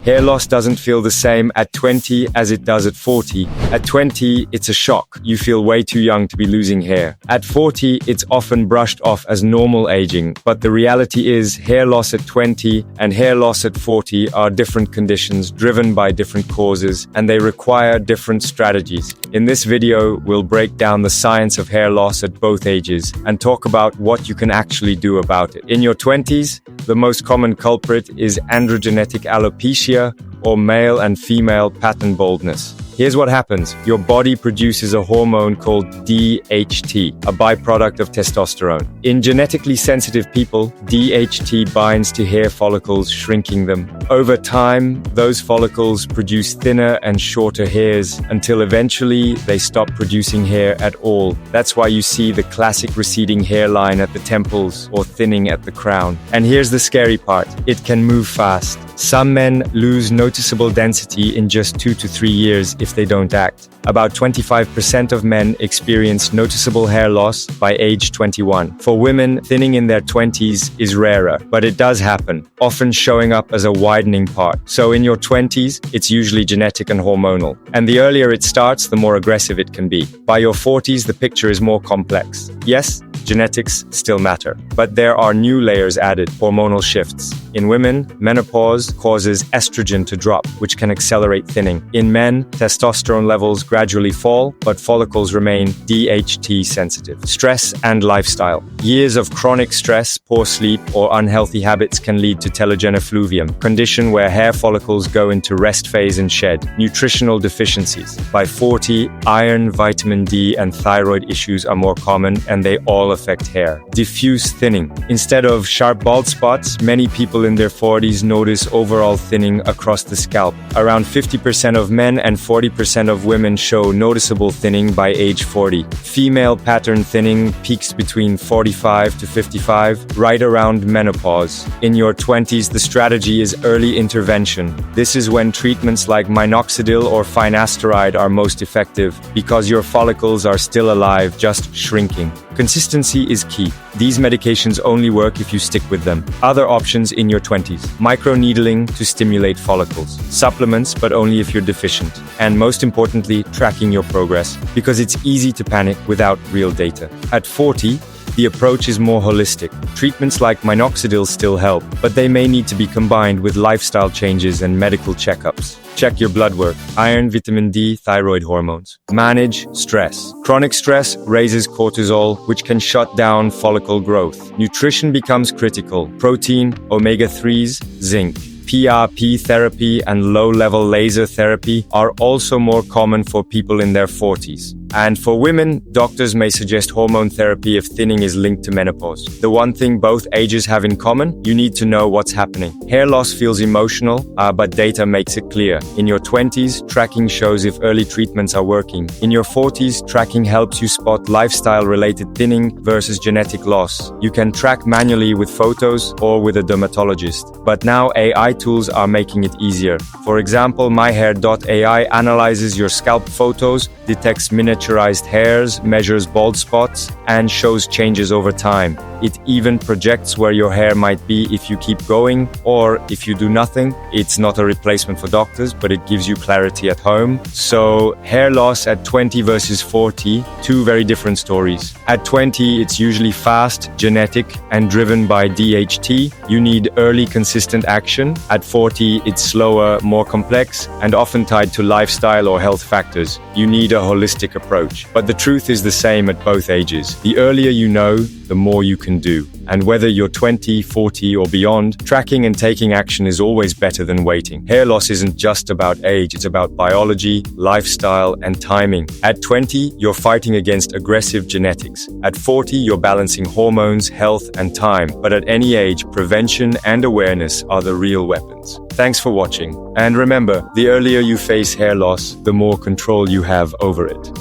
Hair loss doesn't feel the same at 20 as it does at 40. At 20, it's a shock. You feel way too young to be losing hair. At 40, it's often brushed off as normal aging, but the reality is hair loss at 20 and hair loss at 40 are different conditions driven by different causes, and they require different strategies. In this video, we'll break down the science of hair loss at both ages and talk about what you can actually do about it. In your 20s, the most common culprit is androgenetic alopecia, or male and female pattern baldness. Here's what happens. Your body produces a hormone called DHT, a byproduct of testosterone. In genetically sensitive people, DHT binds to hair follicles, shrinking them. Over time, those follicles produce thinner and shorter hairs until eventually they stop producing hair at all. That's why you see the classic receding hairline at the temples or thinning at the crown. And here's the scary part. It can move fast. Some men lose noticeable density in just 2 to 3 years if they don't act. About 25% of men experience noticeable hair loss by age 21. For women, thinning in their 20s is rarer, but it does happen, often showing up as a widening part. So in your 20s, it's usually genetic and hormonal. And the earlier it starts, the more aggressive it can be. By your 40s, the picture is more complex. Yes, genetics still matter, but there are new layers added, hormonal shifts. In women, menopause causes estrogen to drop, which can accelerate thinning. In men, testosterone levels gradually fall, but follicles remain DHT sensitive. Stress and lifestyle. Years of chronic stress, poor sleep, or unhealthy habits can lead to telogen effluvium, condition where hair follicles go into rest phase and shed. Nutritional deficiencies. By 40, iron, vitamin D, and thyroid issues are more common, and they all affect hair. Diffuse thinning. Instead of sharp bald spots, many people in their 40s notice overall thinning across the scalp. Around 50% of men and 40% of women show noticeable thinning by age 40. Female pattern thinning peaks between 45 to 55, right around menopause. In your 20s, the strategy is early intervention. This is when treatments like Minoxidil or Finasteride are most effective because your follicles are still alive, just shrinking. Consistency is key. These medications only work if you stick with them. Other options in your 20s. Microneedling to stimulate follicles. Supplements, but only if you're deficient. And most importantly, tracking your progress, because it's easy to panic without real data. At 40, the approach is more holistic. Treatments like Minoxidil still help, but they may need to be combined with lifestyle changes and medical checkups. Check your blood work, iron, vitamin D, thyroid hormones. Manage stress. Chronic stress raises cortisol, which can shut down follicle growth. Nutrition becomes critical. Protein, omega-3s, zinc. PRP therapy and low-level laser therapy are also more common for people in their 40s. And for women, doctors may suggest hormone therapy if thinning is linked to menopause. The one thing both ages have in common, you need to know what's happening. Hair loss feels emotional, but data makes it clear. In your 20s, tracking shows if early treatments are working. In your 40s, tracking helps you spot lifestyle-related thinning versus genetic loss. You can track manually with photos or with a dermatologist. But now AI tools are making it easier. For example, Myhair.AI analyzes your scalp photos, detects miniaturized hairs, measures bald spots, and shows changes over time. It even projects where your hair might be if you keep going or if you do nothing. It's not a replacement for doctors, but it gives you clarity at home. So, hair loss at 20 versus 40, two very different stories. At 20, it's usually fast, genetic, and driven by DHT. You need early, consistent action. At 40, it's slower, more complex, and often tied to lifestyle or health factors. You need a holistic approach. But the truth is the same at both ages. The earlier you know, the more you can do. And whether you're 20, 40, or beyond, tracking and taking action is always better than waiting. Hair loss isn't just about age, it's about biology, lifestyle, and timing. At 20, you're fighting against aggressive genetics. At 40, you're balancing hormones, health, and time. But at any age, prevention and awareness are the real weapons. Thanks for watching. And remember, the earlier you face hair loss, the more control you have over it.